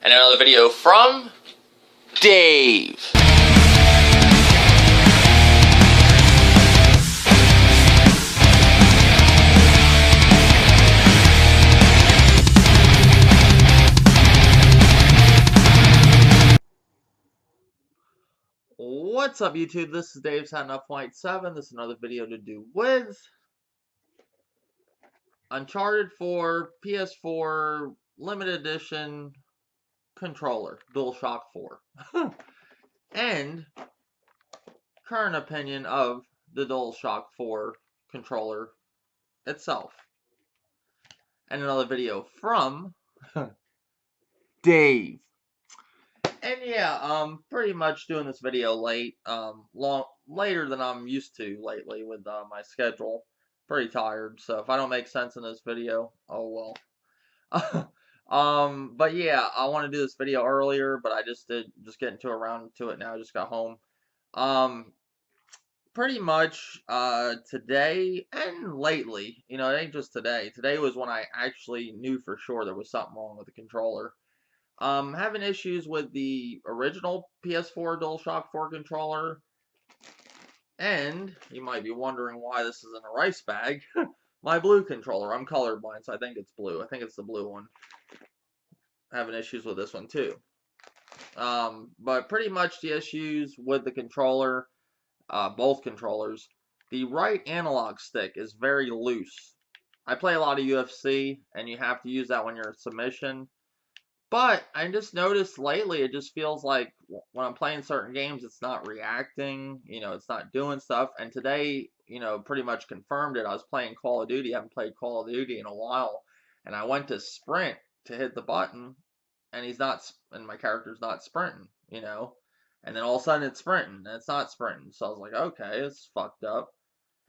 And another video from Dave. What's up, YouTube? This is Dave signing up Flight 7. This is another video to do with Uncharted 4 PS4 limited edition controller, Dualshock 4. And current opinion of the Dualshock 4 controller itself. And another video from Dave. And yeah, pretty much doing this video late, later than I'm used to lately with my schedule. Pretty tired, so if I don't make sense in this video, oh well. But yeah, I want to do this video earlier, but I just getting around to it now. I just got home. Pretty much, today and lately, it ain't just today. Today was when I actually knew for sure there was something wrong with the controller. Having issues with the original PS4 DualShock 4 controller. And you might be wondering why this is in a rice bag. My blue controller. I'm colorblind, so I think it's blue. I think it's the blue one. Having issues with this one too. But pretty much the issues with the controller, both controllers, the right analog stick is very loose. I play a lot of UFC, and you have to use that when you're in submission. But I just noticed lately, it just feels like when I'm playing certain games, it's not reacting, it's not doing stuff. And today, pretty much confirmed it. I was playing Call of Duty. I haven't played Call of Duty in a while. And I went to sprint to hit the button, and my character's not sprinting, And then all of a sudden it's sprinting, and it's not sprinting. So I was like, okay, it's fucked up.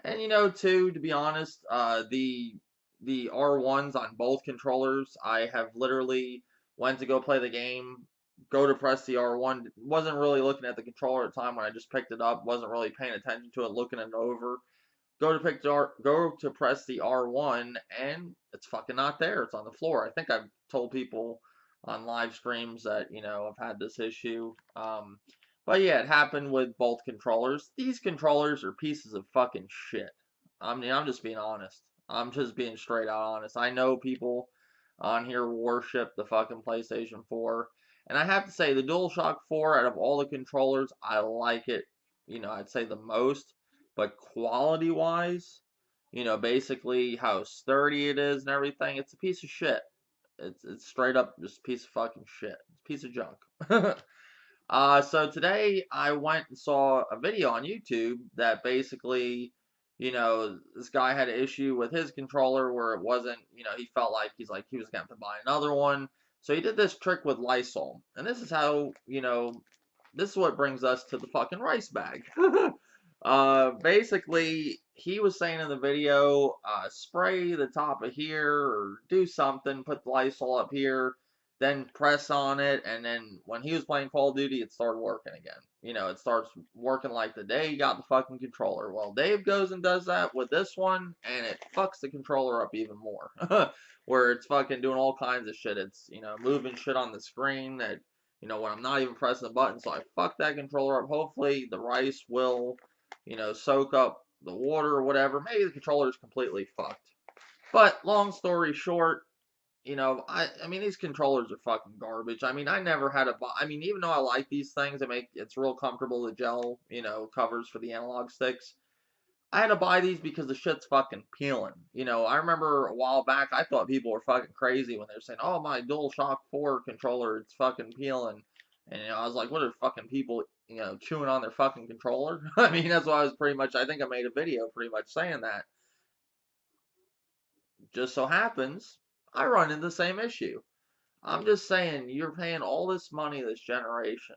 And, too, to be honest, the R1s on both controllers, I have literally went to go play the game, go to press the R1, wasn't really looking at the controller at the time when I just picked it up, wasn't really paying attention to it, looking it over, go to press the R1, and it's fucking not there, it's on the floor. I think I've told people on live streams that, I've had this issue, but yeah, it happened with both controllers. These controllers are pieces of fucking shit. I mean, I'm just being honest. I'm just being straight out honest. I know people on here worship the fucking PlayStation 4. And I have to say, the DualShock 4, out of all the controllers, I like it, I'd say the most. But quality-wise, basically how sturdy it is and everything, it's a piece of shit. It's straight up just a piece of fucking shit. It's a piece of junk. So today, I went and saw a video on YouTube that basically, this guy had an issue with his controller where it wasn't, he felt like he was going to have to buy another one. So he did this trick with Lysol. And this is how, this is what brings us to the fucking rice bag. Basically, he was saying in the video, spray the top of here or do something, put the Lysol up here, then press on it, and then when he was playing Call of Duty, it started working again. It starts working like the day he got the fucking controller. Well, Dave goes and does that with this one, and it fucks the controller up even more. Where it's fucking doing all kinds of shit. It's, moving shit on the screen that, when I'm not even pressing the button. So I fucked that controller up. Hopefully the rice will, soak up the water or whatever. Maybe the controller is completely fucked. But long story short, I mean, these controllers are fucking garbage. I mean, I never had even though I like these things, it's real comfortable, the gel, covers for the analog sticks. I had to buy these because the shit's fucking peeling. I remember a while back, I thought people were fucking crazy when they were saying, oh, my DualShock 4 controller, it's fucking peeling. And, I was like, what are fucking people, chewing on their fucking controller? I mean, that's why I think I made a video pretty much saying that. Just so happens, I run into the same issue. I'm just saying, you're paying all this money this generation,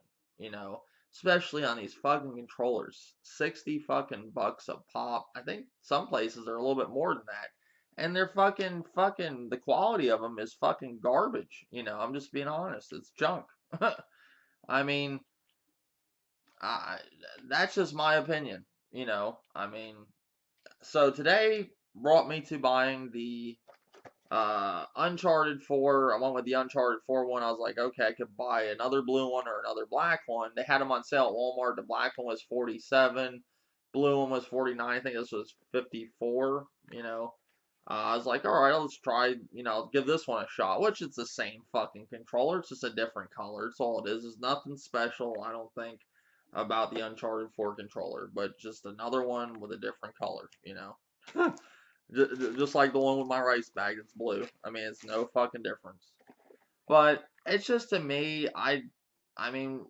especially on these fucking controllers. 60 fucking bucks a pop. I think some places are a little bit more than that. And they're fucking, the quality of them is fucking garbage. I'm just being honest. It's junk. I mean, that's just my opinion, I mean, so today brought me to buying the Uncharted 4, I went with the Uncharted 4 one. I was like, okay, I could buy another blue one or another black one. They had them on sale at Walmart. The black one was 47, blue one was 49. I think this was 54, you know. I was like, all right, let's try, give this one a shot, which it's the same fucking controller. It's just a different color. It's all it is. There's nothing special, I don't think, about the Uncharted 4 controller, but just another one with a different color, you know. Just like the one with my rice bag, it's blue. I mean, it's no fucking difference. But it's just to me, I mean,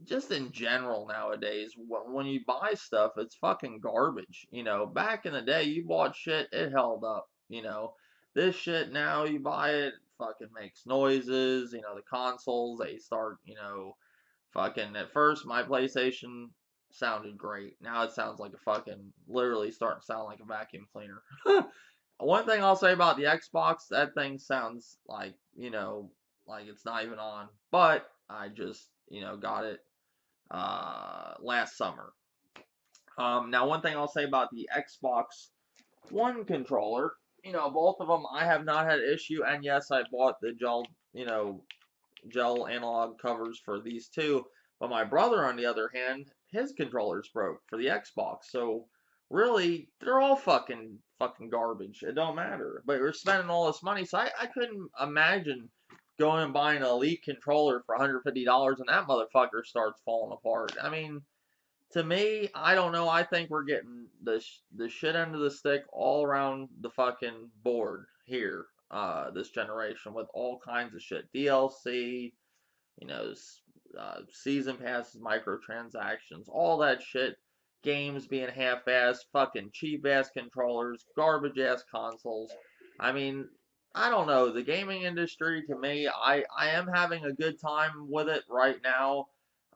just in general nowadays, when you buy stuff, it's fucking garbage. You know, back in the day, you bought shit, it held up. You know, this shit now, you buy it, fucking makes noises. You know, the consoles, they start, fucking, at first, my PlayStation sounded great. Now it sounds like a fucking, literally starting to sound like a vacuum cleaner. One thing I'll say about the Xbox, that thing sounds like, like it's not even on. But I just, got it last summer. Now, one thing I'll say about the Xbox One controller, both of them I have not had issue, and yes, I bought the gel analog covers for these two. But my brother, on the other hand, his controllers broke for the Xbox. So really, they're all fucking garbage. It don't matter. But we're spending all this money, so I couldn't imagine going and buying an Elite controller for $150 and that motherfucker starts falling apart. I mean, to me, I don't know. I think we're getting the shit end of the stick all around the fucking board here, this generation with all kinds of shit, DLC, you know, season passes, microtransactions, all that shit. Games being half-assed, fucking cheap-ass controllers, garbage-ass consoles. I mean, I don't know. The gaming industry, to me, I am having a good time with it right now.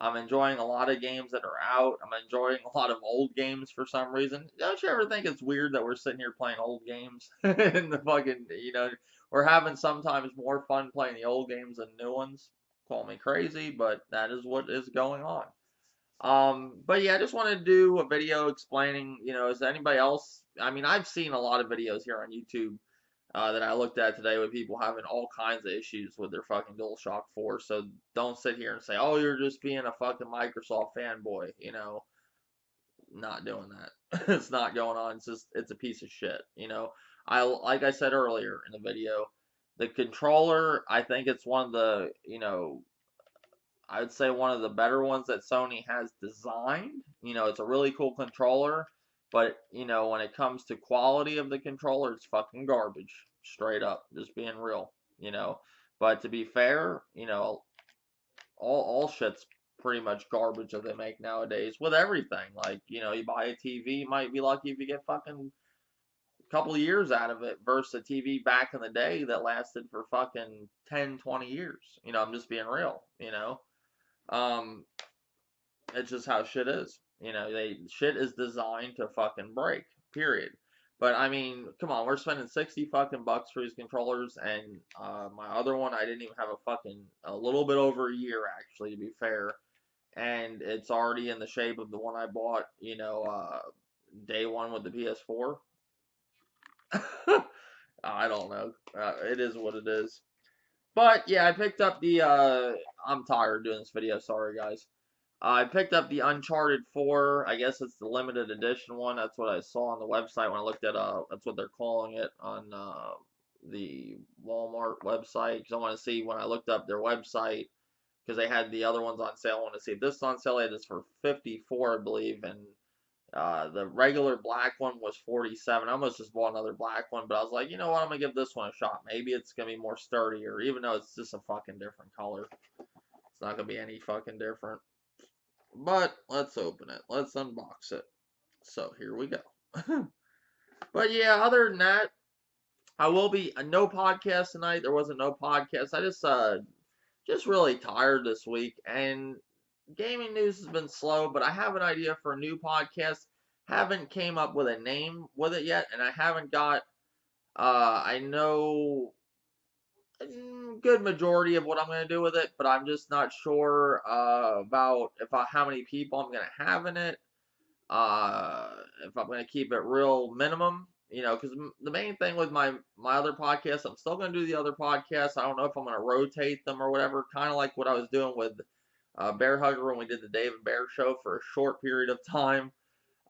I'm enjoying a lot of games that are out. I'm enjoying a lot of old games for some reason. Don't you ever think it's weird that we're sitting here playing old games? And the fucking, we're having sometimes more fun playing the old games than new ones. Call me crazy, but that is what is going on. But yeah, I just wanted to do a video explaining, is anybody else? I mean, I've seen a lot of videos here on YouTube that I looked at today with people having all kinds of issues with their fucking Dualshock 4. So don't sit here and say, oh, you're just being a fucking Microsoft fanboy. Not doing that. It's not going on. It's a piece of shit. Like I said earlier in the video, the controller, I think it's one of the, I would say one of the better ones that Sony has designed. It's a really cool controller, but when it comes to quality of the controller, it's fucking garbage. Straight up, just being real. But to be fair, all shit's pretty much garbage that they make nowadays with everything. Like, you buy a TV, you might be lucky if you get fucking a couple of years out of it versus a TV back in the day that lasted for fucking 10, 20 years. I'm just being real, um, it's just how shit is. Shit is designed to fucking break. Period. But I mean, come on, we're spending 60 fucking bucks for these controllers, and my other one, I didn't even have a little bit over a year actually, to be fair, and it's already in the shape of the one I bought, day one with the PS4. I don't know. It is what it is. But yeah, I picked up the. I'm tired of doing this video. Sorry, guys. I picked up the Uncharted 4. I guess it's the limited edition one. That's what I saw on the website when I looked at. That's what they're calling it on the Walmart website. Because I want to see when I looked up their website, because they had the other ones on sale. I want to see if this is on sale. They had this for 54, I believe, and the regular black one was 47. I almost just bought another black one, but I was like, you know what? I'm gonna give this one a shot. Maybe it's gonna be more sturdier, even though it's just a fucking different color. It's not gonna be any fucking different. But let's open it. Let's unbox it. So here we go. But yeah, other than that, I will be no podcast tonight. There wasn't no podcast. I just really tired this week, and gaming news has been slow, but I have an idea for a new podcast. Haven't came up with a name with it yet, and I haven't got I know a good majority of what I'm gonna do with it, but I'm just not sure about how many people I'm gonna have in it. If I'm gonna keep it real minimum, because the main thing with my other podcast, I'm still gonna do the other podcasts. I don't know if I'm gonna rotate them or whatever. Kind of like what I was doing with Bear Hugger when we did the David Bear show for a short period of time.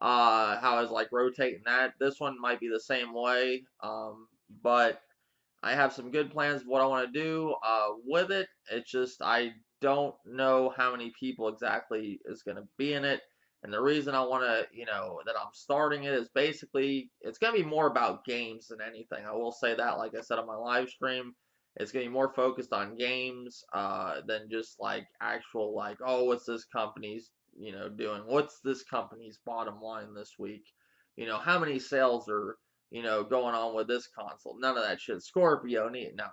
How I was like rotating that. This one might be the same way. But I have some good plans of what I want to do with it. It's just I don't know how many people exactly is going to be in it. And the reason I want to, that I'm starting it is basically it's going to be more about games than anything. I will say that, like I said on my live stream, it's going to be more focused on games than just like actual like, oh, what's this company's, doing? What's this company's bottom line this week? How many sales are going on with this console. None of that shit. Scorpio, no.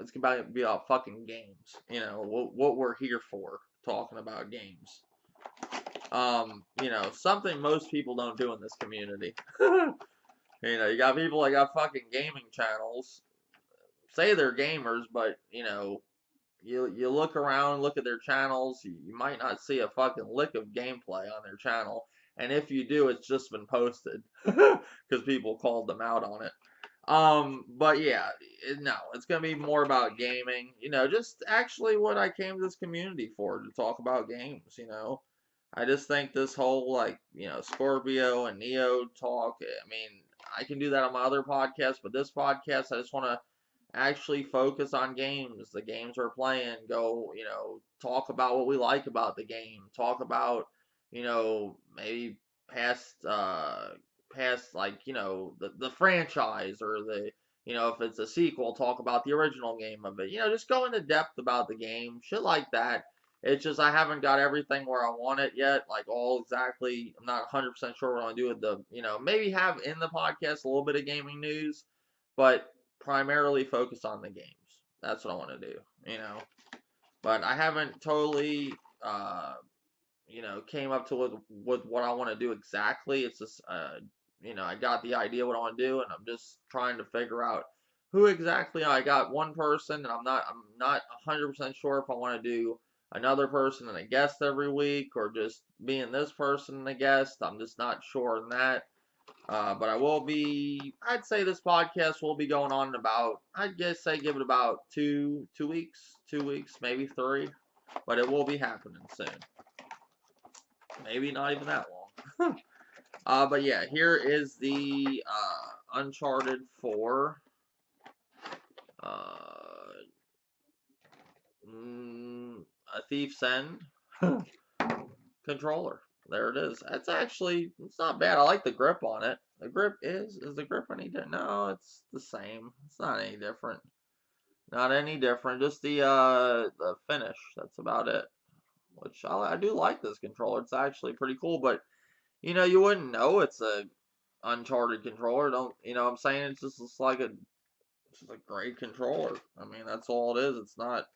It's about to be about fucking games. What we're here for, talking about games. Something most people don't do in this community. You got people that got fucking gaming channels, say they're gamers, but you look around, look at their channels, you might not see a fucking lick of gameplay on their channel. And if you do, it's just been posted because people called them out on it. But yeah, no, it's gonna be more about gaming. Just actually what I came to this community for, to talk about games. I just think this whole like Scorpio and Neo talk. I mean, I can do that on my other podcast, but this podcast, I just want to actually focus on games, the games we're playing, go, talk about what we like about the game, talk about, maybe past, past like, the franchise or if it's a sequel, talk about the original game of it, just go into depth about the game, shit like that. It's just I haven't got everything where I want it yet, like all exactly. I'm not 100% sure what I want to do with the, maybe have in the podcast a little bit of gaming news, but primarily focus on the games. That's what I want to do. But I haven't totally, came up to with what I want to do exactly. It's just, I got the idea what I want to do, and I'm just trying to figure out who exactly. I got one person, and I'm not 100% sure if I want to do another person and a guest every week, or just being this person and a guest. I'm just not sure on that. But I'd say this podcast will be going on in about, I'd guess say give it about 2 weeks, maybe 3. But it will be happening soon. Maybe not even that long. But yeah, here is the Uncharted 4 A Thief's End controller. There it is. It's not bad. I like the grip on it. The grip is the grip any different? No, it's the same. It's not any different. Not any different. Just the finish. That's about it. Which I do like this controller. It's actually pretty cool, but you wouldn't know it's a Uncharted controller. Don't what I'm saying? It's like it's just a great controller. I mean, that's all it is. It's not,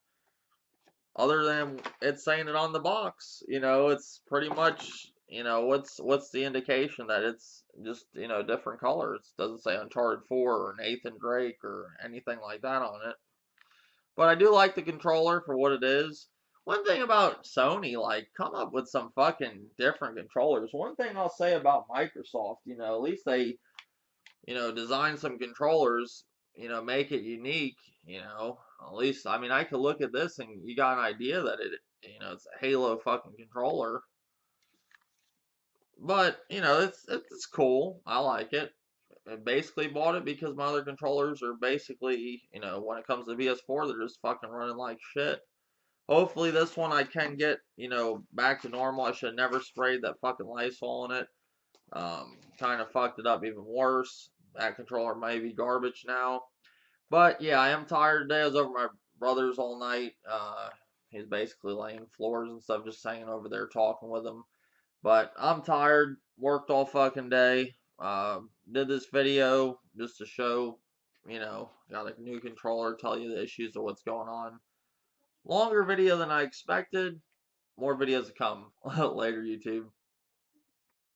other than it's saying it on the box. It's pretty much, what's the indication that it's just, different colors. It doesn't say Uncharted 4 or Nathan Drake or anything like that on it. But I do like the controller for what it is. One thing about Sony, like, come up with some fucking different controllers. One thing I'll say about Microsoft, at least they, design some controllers, make it unique, at least, I mean, I could look at this and you got an idea that it's a Halo fucking controller. But, it's cool. I like it. I basically bought it because my other controllers are basically, when it comes to PS4, they're just fucking running like shit. Hopefully this one I can get, back to normal. I should have never sprayed that fucking Lysol in it. Kind of fucked it up even worse. That controller may be garbage now. But yeah, I am tired today. I was over my brother's all night. He's basically laying floors and stuff, just hanging over there talking with him. But I'm tired. Worked all fucking day. Did this video just to show, got a new controller, tell you the issues of what's going on. Longer video than I expected. More videos to come later, YouTube.